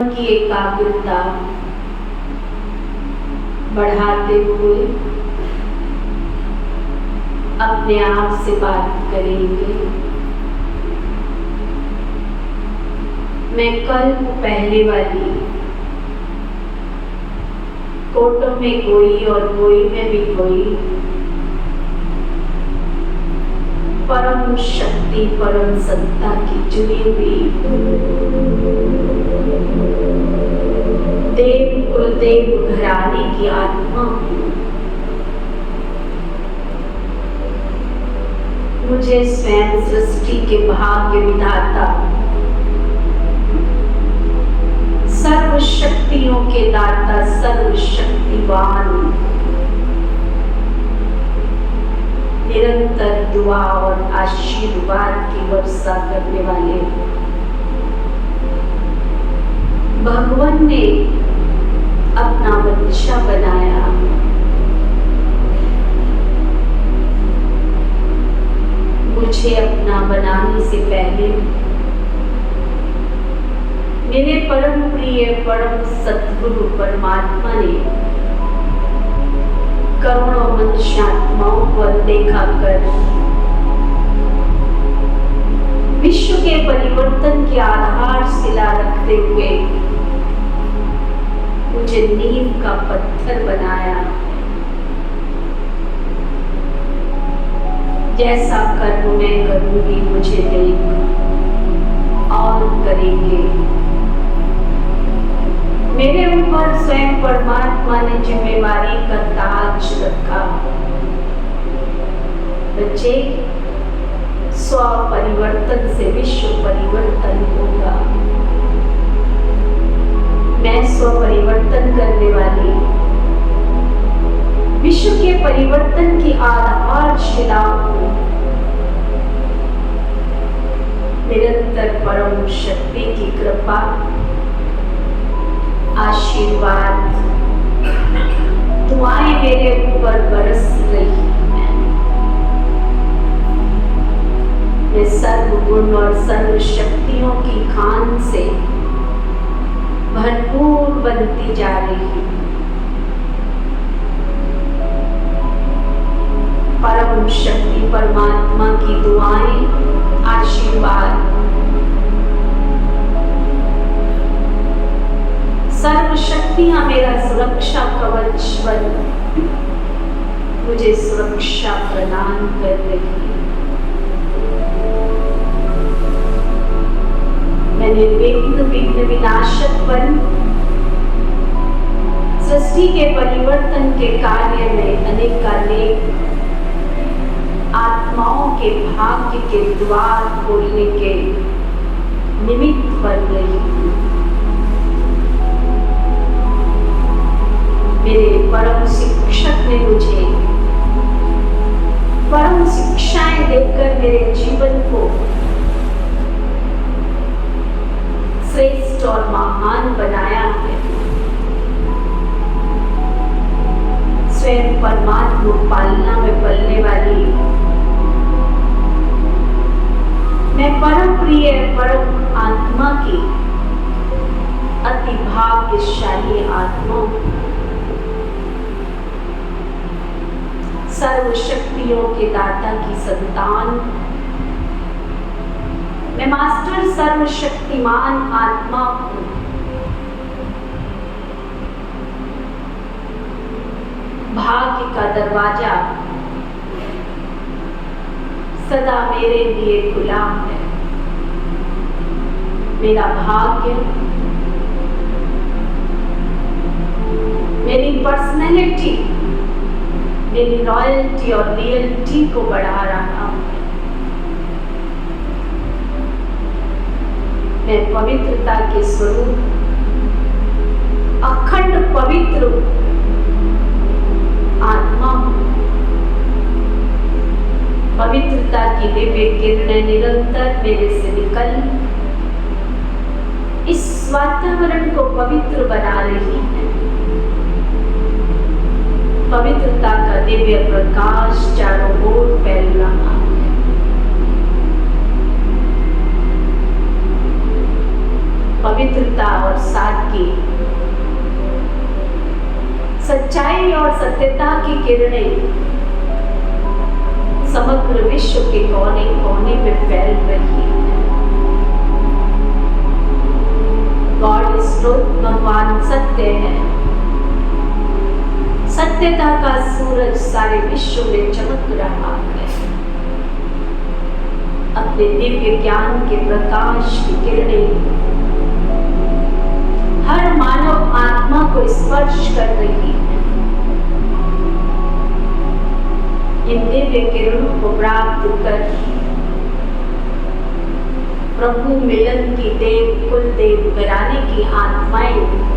की एकाग्रता बढ़ाते हुए अपने आप से बात करेंगे। मैं कल पहले वाली कोटों में कोई और कोई में भी कोई परम शक्ति परम सत्ता की चुनी हुई देव कुलदेव घराने की आत्मा मुझे स्वयं सृष्टि के भाग्य विधाता सर्व शक्तियों के दाता सर्वशक्तिवान निरंतर दुआ और आशीर्वाद की वर्षा करने वाले भगवान ने अपना बच्चा बनाया। मुझे अपना बनाने से पहले मेरे परम प्रिय परम सद्गुरु परमात्मा ने करोड़ों मनुष्यात्माओं को देखा कर विश्व के परिवर्तन की आधारशिला रखते हुए मुझे नींव का पत्थर बनाया। जैसा कर्म मैं करूंगी मुझे देख और करेंगे। मेरे ऊपर स्वयं परमात्मा ने जिम्मेवारी का ताज रखा। बच्चे, स्व परिवर्तन से विश्व परिवर्तन होगा। मैं स्व परिवर्तन करने वाली विश्व के परिवर्तन की आधारशिला हूँ। निरंतर परम शक्ति की कृपा आशीर्वाद दुआएं मेरे ऊपर बरस रही हैं। मैं सर्व गुण और सर्व शक्तियों की खान से भरपूर बनती जा रही हूँ। परम शक्ति परमात्मा की दुआएं आशीर्वाद सर्व शक्तियां मेरा सुरक्षा कवच बन मुझे सुरक्षा प्रदान कर रही है। मैं निर्विघ्न विघ्न विनाशक बन सृष्टि के परिवर्तन के कार्य में अनेकानेक आत्माओं के भाग्य के द्वार खोलने के निमित्त बन रही हूँ। मेरे परम शिक्षक ने मुझे परम शिक्षाएं देकर मेरे जीवन को श्रेष्ठ और महान बनाया है। स्वयं परमात्मा पालना में पलने वाली मैं परम प्रिय परम आत्मा की अति भाग्यशाली आत्मा सर्व शक्तियों के दाता की संतान। मैं मास्टर सर्वशक्तिमान आत्मा हूँ। भाग्य का दरवाजा सदा मेरे लिए खुला है। मेरा भाग्य मेरी पर्सनैलिटी मेरी रॉयल्टी और रियलिटी को बढ़ा रहा हूं। मैं पवित्रता के स्वरूप अखंड पवित्र आत्मा हूं। पवित्रता की दिव्य किरणें निरंतर मेरे से निकल इस वातावरण को पवित्र बना रही है। पवित्रता का दिव्य प्रकाश चारों ओर फैल रहा है। पवित्रता और सादगी, सच्चाई और सत्यता की किरणें समग्र विश्व के कोने कोने में फैल रही है। गॉड इज ट्रूथ, भगवान सत्य है। सत्यता का सूरज सारे विश्व में चमक रहा है। अपने दिव्य ज्ञान के प्रकाश की किरणें हर मानव आत्मा को स्पर्श कर रही है। इन दिव्य किरणों को प्राप्त कर प्रभु मिलन की देव कुल देव घराने की आत्माएं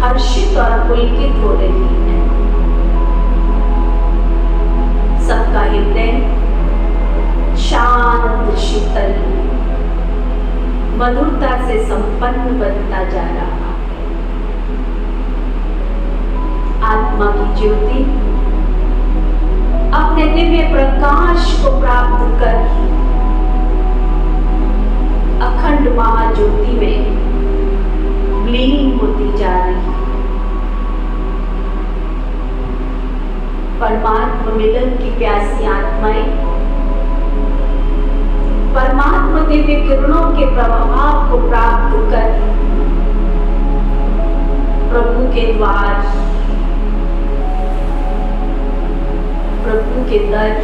हर्षित और पुलकित हो रही है। सबका हृदय शांत, शीतल, मधुरता से संपन्न बनता जा रहा है। आत्मा की ज्योति अपने दिव्य प्रकाश को प्राप्त कर अखंड महाज्योति में विलीन होती जा रही है। परमात्मा मिलन की प्यासी आत्माएं परमात्मा दिव्य किरणों के प्रभाव को प्राप्त कर प्रभु के द्वार, प्रभु के दर,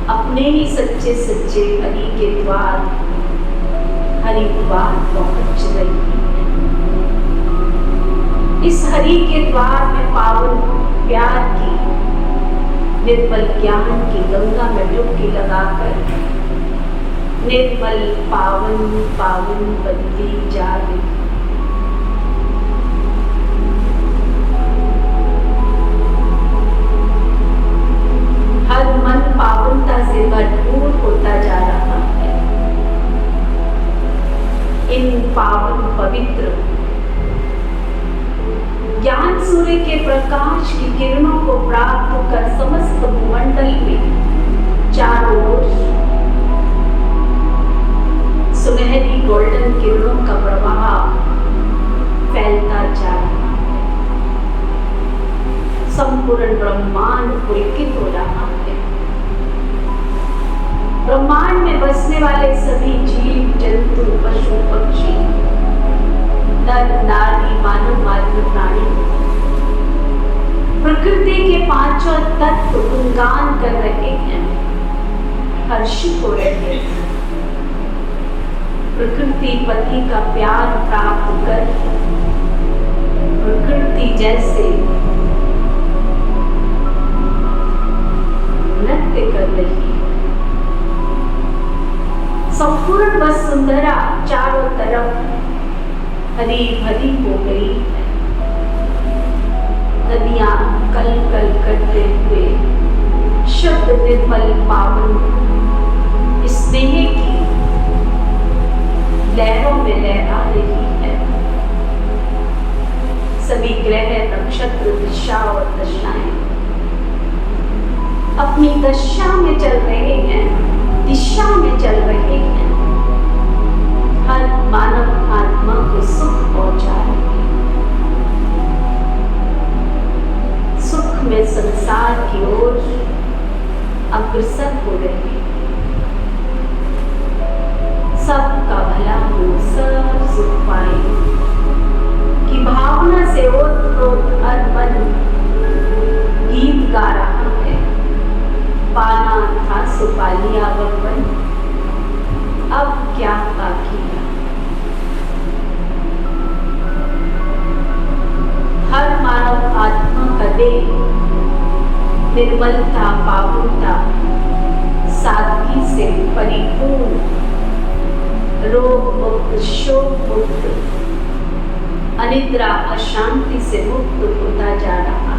अपने ही सच्चे सच्चे हरि के द्वार, हरि द्वार पहुंच रही है। इस हरि के द्वार में पावन प्यार की निर्मल ज्ञान की गंगा में डुबकी लगाकर निर्मल पावन पावन बनती जा रही। हर मन पावनता से भरपूर होता जा रहा है। इन पावन पवित्र ज्ञान सूर्य के प्रकाश की किरणों को प्राप्त कर समस्त भूमंडल में चारों ओर सुनहरी गोल्डन किरणों का प्रवाह फैलता जा रहा है। संपूर्ण ब्रह्मांड पुलकित हो रहा है। ब्रह्मांड में बसने वाले सभी जीव जंतु, पशु पक्षी, नर नारी, मानव मात्र प्राणी प्रकृति के पांचों तत्व गुणगान कर रहे हैं, हर्षित हो रहे हैं। प्रकृति पति का प्यार प्राप्त कर प्रकृति जैसे नृत्य कर रही है। संपूर्ण वसुंधरा चारों तरफ हरी भरी हो गई है। नदियां कल कल करते हुए शुद्ध निर्मल पावन स्नेह की लहरों में लहरा रही है। सभी ग्रह, नक्षत्र, दिशा और दशाएं अपनी दशा में चल रहे हैं, दिशा में चल रहे हैं। हर मानव आत्मा को सुख पहुंचा रहे हैं। सुख में संसार की ओर अग्रसर हो रहे हैं। सबका भला हो, सब सुख पाए की भावना से ओत-प्रोत हर मन गीत गा रहा है। पाना था सुपा लिया बचपन, अब क्या बाकी है। हर मानव आत्मा का देह निर्मलता, पावनता, सादगी से परिपूर्ण, रोग मुक्त, शोक मुक्त, अनिद्रा, अशांति से मुक्त होता जा रहा है।